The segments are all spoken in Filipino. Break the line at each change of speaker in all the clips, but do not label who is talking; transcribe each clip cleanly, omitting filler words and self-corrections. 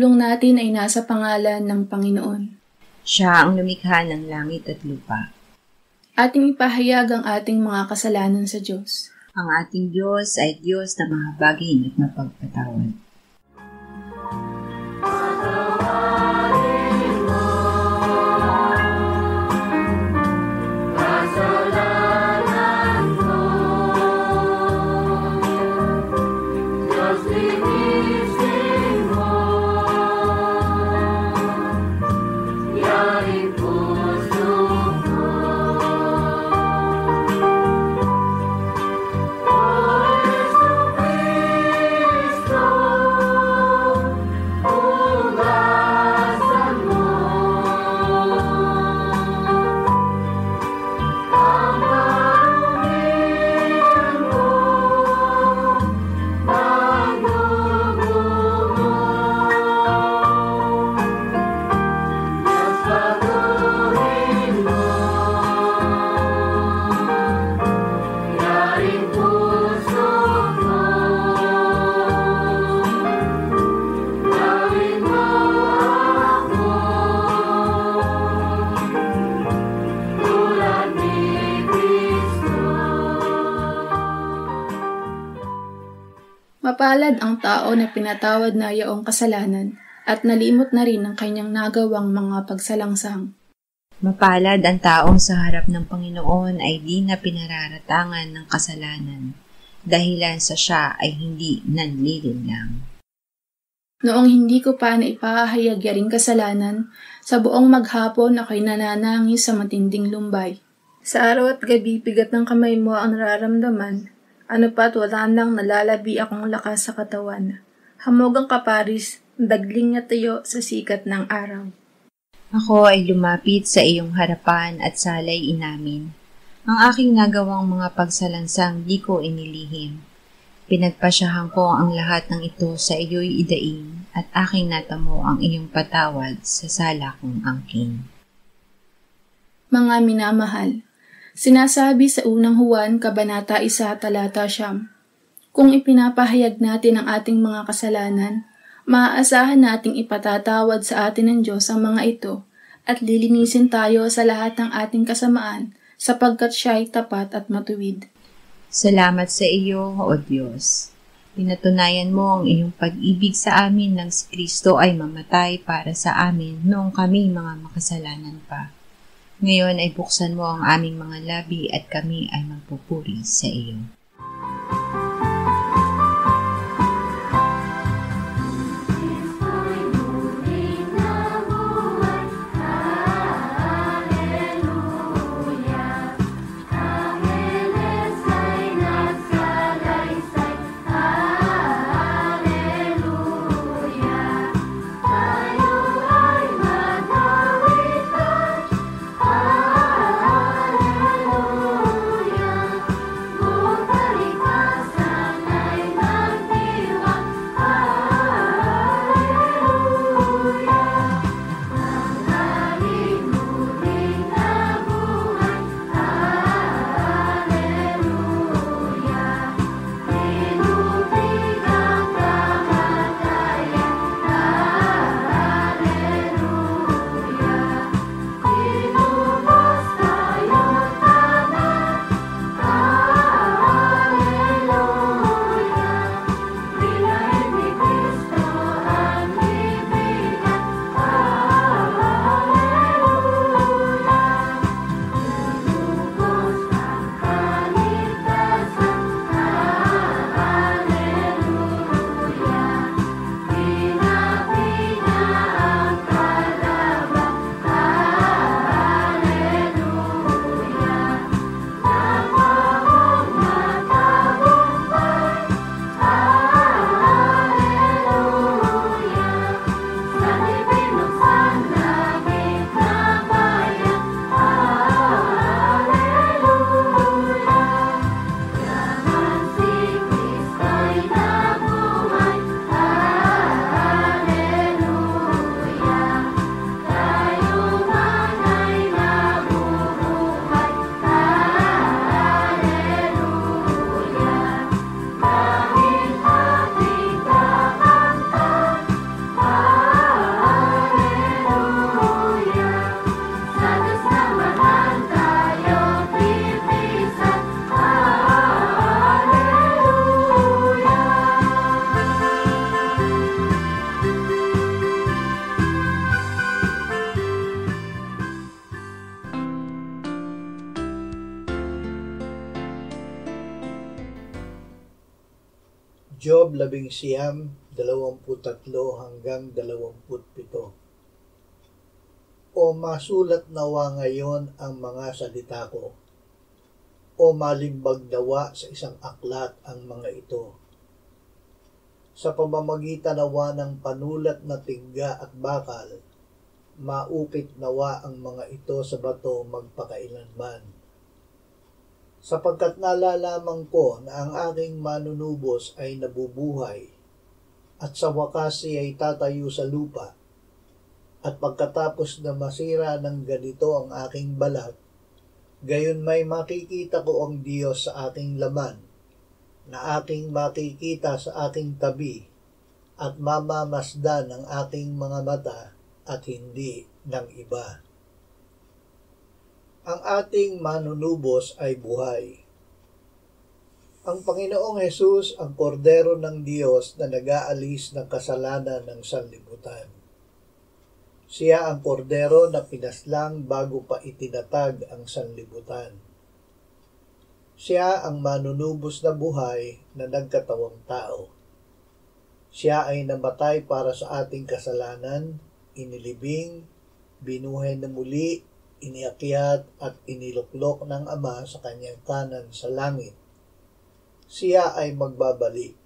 pagtulong natin ay nasa pangalan ng Panginoon.
Siya ang lumikha ng langit at lupa.
Ating ipahayag ang ating mga kasalanan sa Diyos.
Ang ating Diyos ay Diyos na mahabagin at mapagpatawad.
Mapalad ang tao na pinatawad na yaong kasalanan at nalimot na rin ang kanyang nagawang mga pagsalangsang.
Mapalad ang taong sa harap ng Panginoon ay di na pinararatangan ng kasalanan, dahilan sa siya ay hindi nanlilinlang.
Noong hindi ko pa naipahayag yaring kasalanan, sa buong maghapon ako'y nananangis sa matinding lumbay. Sa araw at gabi, bigat ng kamay mo ang nararamdaman. Ano pa't wala nang nalalabi akong lakas sa katawan. Hamog ang kaparis, dagling na tayo sa sikat ng araw.
Ako ay lumapit sa iyong harapan at salay inamin. Ang aking nagawang mga pagsalansang di ko inilihim. Pinagpasyahan ko ang lahat ng ito sa iyo'y idaing at aking natamo ang iyong patawad sa sala kong angkin.
Mga minamahal, sinasabi sa unang Juan, Kabanata 1, Talata 9, kung ipinapahayag natin ang ating mga kasalanan, maaasahan nating ipatatawad sa atin ng Diyos ang mga ito at lilinisin tayo sa lahat ng ating kasamaan sapagkat siya ay tapat at matuwid.
Salamat sa iyo, O Diyos. Pinatunayan mo ang iyong pag-ibig sa amin nang si Kristo ay mamatay para sa amin noong kami mga makasalanan pa. Ngayon ay buksan mo ang aming mga labi at kami ay magpupuri sa iyo.
Hallelujah. Job 11:23-27. O masulat nawa ngayon ang mga salita ko, o malimbag nawa sa isang aklat ang mga ito. Sa pamamagitan nawa ng panulat na tingga at bakal, maukit nawa ang mga ito sa bato magpakailanman. Sapagkat nalalaman ko na ang aking manunubos ay nabubuhay, at sa wakas siya ay tatayo sa lupa, at pagkatapos na masira ng ganito ang aking balat, gayon may makikita ko ang Diyos sa aking laman, na aking makikita sa aking tabi, at mamamasdan ng aking mga mata at hindi ng iba. Ang ating manunubos ay buhay. Ang Panginoong Hesus ang kordero ng Diyos na nag-aalis ng kasalanan ng sanlibutan. Siya ang kordero na pinaslang bago pa itinatag ang sanlibutan. Siya ang manunubos na buhay na nagkatawang tao. Siya ay namatay para sa ating kasalanan, inilibing, binuhay na muli, iniakyat at iniluklok ng Ama sa kanyang kanan sa langit. Siya ay magbabalik.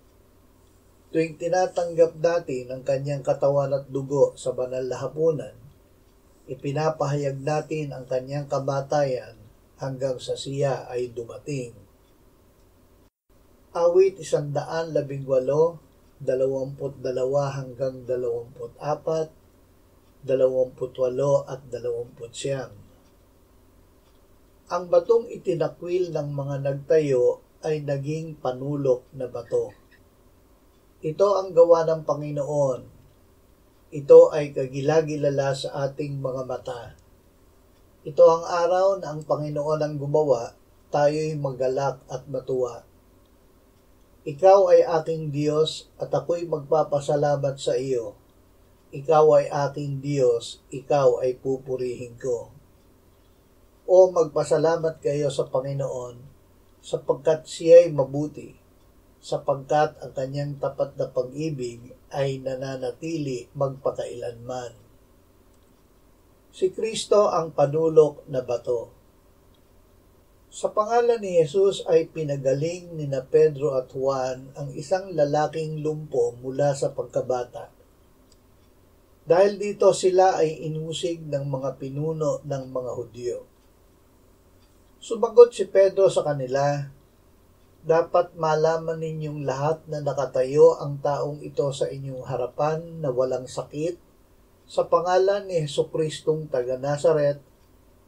Tuwing tinatanggap natin ang kanyang katawan at dugo sa banal na hapunan, ipinapahayag natin ang kanyang kamatayan hanggang sa siya ay dumating. Awit 118, 22-24, 28 at 29. Ang batong itinakwil ng mga nagtayo ay naging panulok na bato. Ito ang gawa ng Panginoon. Ito ay kagilagilala sa ating mga mata. Ito ang araw na ang Panginoon ang gumawa, tayo'y magalak at matuwa. Ikaw ay aking Diyos at ako'y magpapasalamat sa iyo. Ikaw ay aking Diyos, ikaw ay pupurihin ko. O magpasalamat kayo sa Panginoon, sapagkat siya'y mabuti, sapagkat ang kanyang tapat na pag-ibig ay nananatili magpakailanman. Si Kristo ang panulok na bato. Sa pangalan ni Jesus ay pinagaling ni na Pedro at Juan ang isang lalaking lumpo mula sa pagkabata. Dahil dito sila ay inusig ng mga pinuno ng mga Hudyo. Sumagot si Pedro sa kanila, dapat malaman ninyong lahat na nakatayo ang taong ito sa inyong harapan na walang sakit, sa pangalan ni Jesucristong taga Nazaret,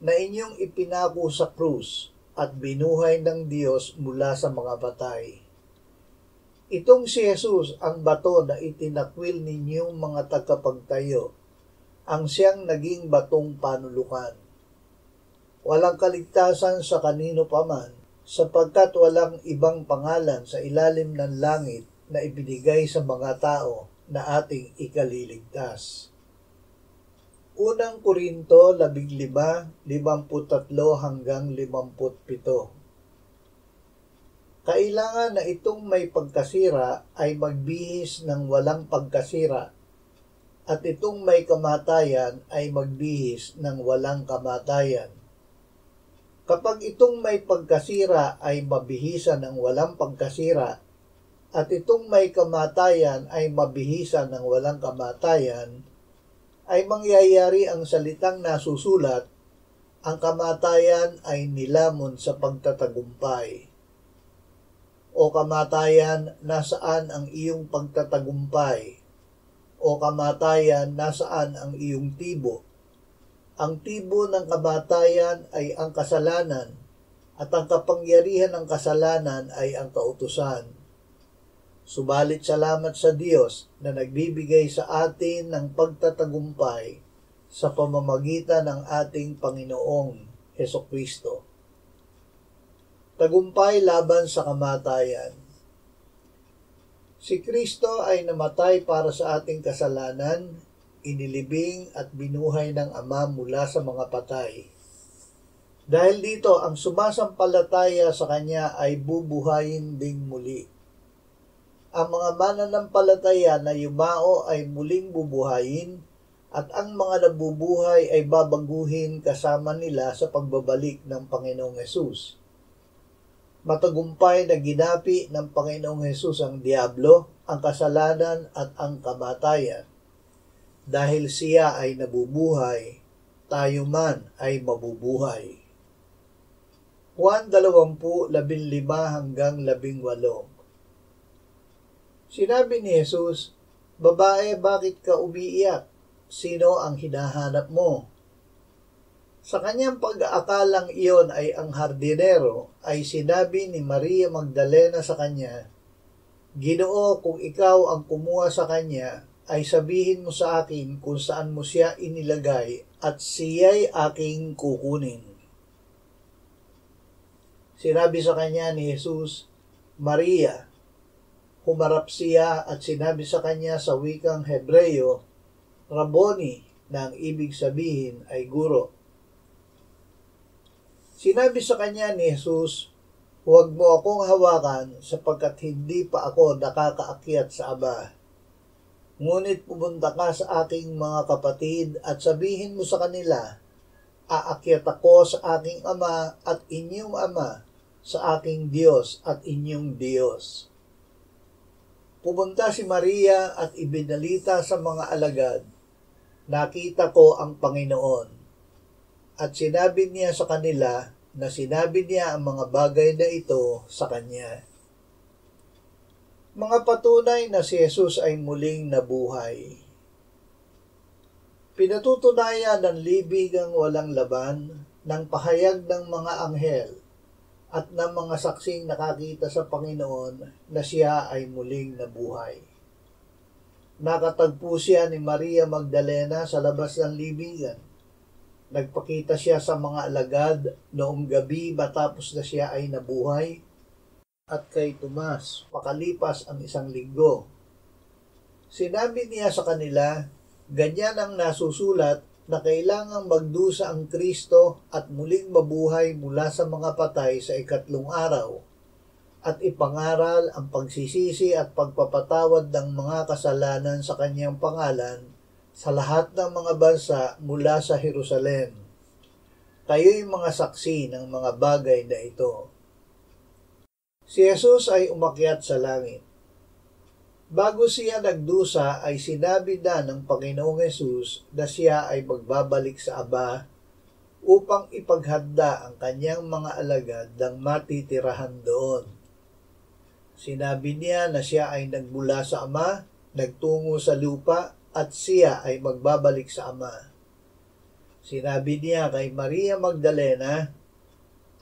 na inyong ipinako sa krus at binuhay ng Diyos mula sa mga patay. Itong si Jesus ang bato na itinakwil ninyong mga tagapagtayo, ang siyang naging batong panulukan. Walang kaligtasan sa kanino paman, sapagkat walang ibang pangalan sa ilalim ng langit na ibinigay sa mga tao na ating ikaliligtas. Unang Korinto 15:53-57. Kailangan na itong may pagkasira ay magbihis ng walang pagkasira, at itong may kamatayan ay magbihis ng walang kamatayan. Kapag itong may pagkasira ay mabihisan ng walang pagkasira, at itong may kamatayan ay mabihisan ng walang kamatayan, ay mangyayari ang salitang nasusulat, ang kamatayan ay nilamon sa pagtatagumpay. O kamatayan, nasaan ang iyong pagtatagumpay? O kamatayan, nasaan ang iyong tibo? Ang tibo ng kamatayan ay ang kasalanan, at ang kapangyarihan ng kasalanan ay ang kautusan. Subalit salamat sa Diyos na nagbibigay sa atin ng pagtatagumpay sa pamamagitan ng ating Panginoong Hesukristo. Tagumpay laban sa kamatayan. Si Kristo ay namatay para sa ating kasalanan, inilibing at binuhay ng Ama mula sa mga patay. Dahil dito, ang sumasampalataya sa Kanya ay bubuhayin ding muli. Ang mga mananampalataya na yumao ay muling bubuhayin, at ang mga nabubuhay ay babaguhin kasama nila sa pagbabalik ng Panginoong Hesus. Matagumpay na ginapi ng Panginoong Hesus ang diablo, ang kasalanan at ang kamatayan. Dahil siya ay nabubuhay, tayo man ay mabubuhay. Juan 20:15-18. Sinabi ni Jesus, "Babae, bakit ka umiiyak? Sino ang hinahanap mo?" Sa kanyang pag-aakalang iyon ay ang hardinero, ay sinabi ni Maria Magdalena sa kanya, "Ginoo, kung ikaw ang kumuha sa kanya, ay sabihin mo sa akin kung saan mo siya inilagay at siya'y aking kukunin." Sinabi sa kanya ni Jesus, "Maria." Humarap siya at sinabi sa kanya sa wikang Hebreyo, "Rabboni," na ang ibig sabihin ay guro. Sinabi sa kanya ni Jesus, "Huwag mo akong hawakan sapagkat hindi pa ako nakakaakyat sa Ama. Ngunit pumunta ka sa aking mga kapatid at sabihin mo sa kanila, aakyat ako sa aking Ama at inyong Ama, sa aking Diyos at inyong Diyos." Pumunta si Maria at ibinalita sa mga alagad, "Nakita ko ang Panginoon." At sinabi niya sa kanila na sinabi niya ang mga bagay na ito sa kanya. Mga patunay na si Jesus ay muling nabuhay. Pinatutunayan ng libigang walang laban ng pahayag ng mga anghel at ng mga saksing nakakita sa Panginoon na siya ay muling nabuhay. Nakatagpo siya ni Maria Magdalena sa labas ng libigan. Nagpakita siya sa mga alagad noong gabi matapos na siya ay nabuhay, at kay Tomas pakalipas ang 1 linggo. Sinabi niya sa kanila, ganyan ang nasusulat na kailangang magdusa ang Kristo at muling mabuhay mula sa mga patay sa 3 araw, at ipangaral ang pagsisisi at pagpapatawad ng mga kasalanan sa kanyang pangalan sa lahat ng mga bansa mula sa Jerusalem. Kayo'y mga saksi ng mga bagay na ito. Si Jesus ay umakyat sa langit. Bago siya nagdusa ay sinabi na ng Panginoong Hesus na siya ay magbabalik sa Aba upang ipaghanda ang kanyang mga alagad ng matitirahan doon. Sinabi niya na siya ay nagmula sa Ama, nagtungo sa lupa, at siya ay magbabalik sa Ama. Sinabi niya kay Maria Magdalena,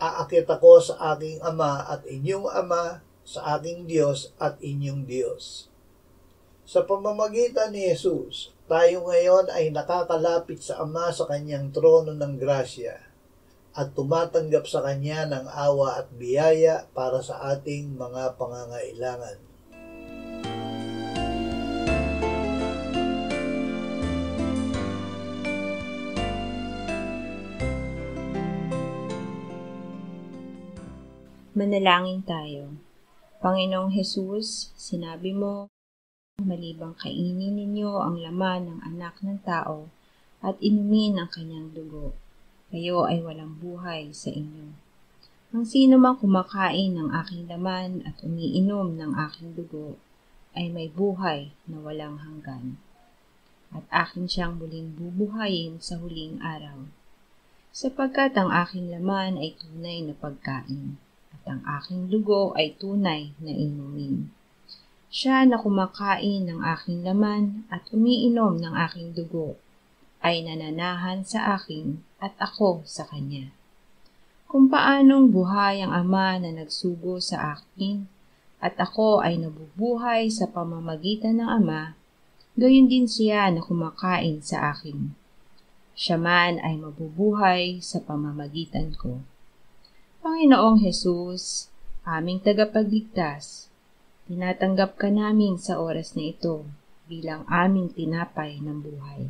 aakyat ako sa aking Ama at inyong Ama, sa aking Diyos at inyong Diyos. Sa pamamagitan ni Jesus, tayo ngayon ay nakakalapit sa Ama sa kanyang trono ng grasya at tumatanggap sa kanya ng awa at biyaya para sa ating mga pangangailangan.
Manalangin tayo. Panginoong Hesus, sinabi mo, malibang kainin ninyo ang laman ng anak ng tao at inumin ang kanyang dugo, kayo ay walang buhay sa inyo. Ang sino mang kumakain ng aking laman at umiinom ng aking dugo ay may buhay na walang hanggan, at akin siyang muling bubuhayin sa huling araw, sapagkat ang aking laman ay tunay na pagkain, at ang aking dugo ay tunay na inumin. Siya na kumakain ng aking laman at umiinom ng aking dugo ay nananahan sa akin at ako sa kanya. Kung paanong buhay ang Ama na nagsugo sa akin at ako ay nabubuhay sa pamamagitan ng Ama, gayon din siya na kumakain sa akin. Siya man ay mabubuhay sa pamamagitan ko. Panginoong Hesus, aming tagapagligtas, tinatanggap ka namin sa oras na ito bilang aming tinapay ng buhay.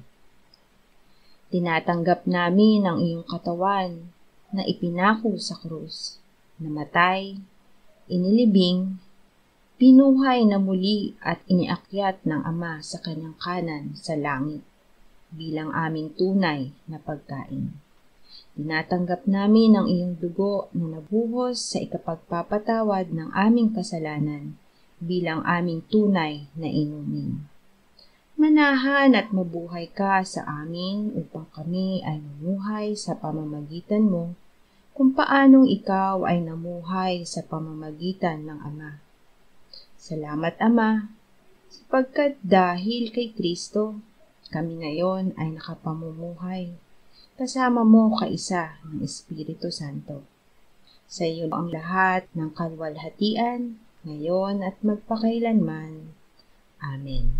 Tinatanggap namin ang iyong katawan na ipinako sa krus, namatay, inilibing, Pinuhay na muli at iniakyat ng Ama sa kanyang kanan sa langit bilang aming tunay na pagkain. Tinatanggap namin ang iyong dugo na nabuhos sa ikapagpapatawad ng aming kasalanan bilang aming tunay na inumin. Manahan at mabuhay ka sa amin upang kami ay mamuhay sa pamamagitan mo kung paanong ikaw ay namuhay sa pamamagitan ng Ama. Salamat, Ama, sapagkat dahil kay Kristo, kami ngayon ay nakapamumuhay, kasama mo kaisa ng Espiritu Santo. Sa iyo ang lahat ng kaluwalhatian, ngayon at magpakailanman. Amen.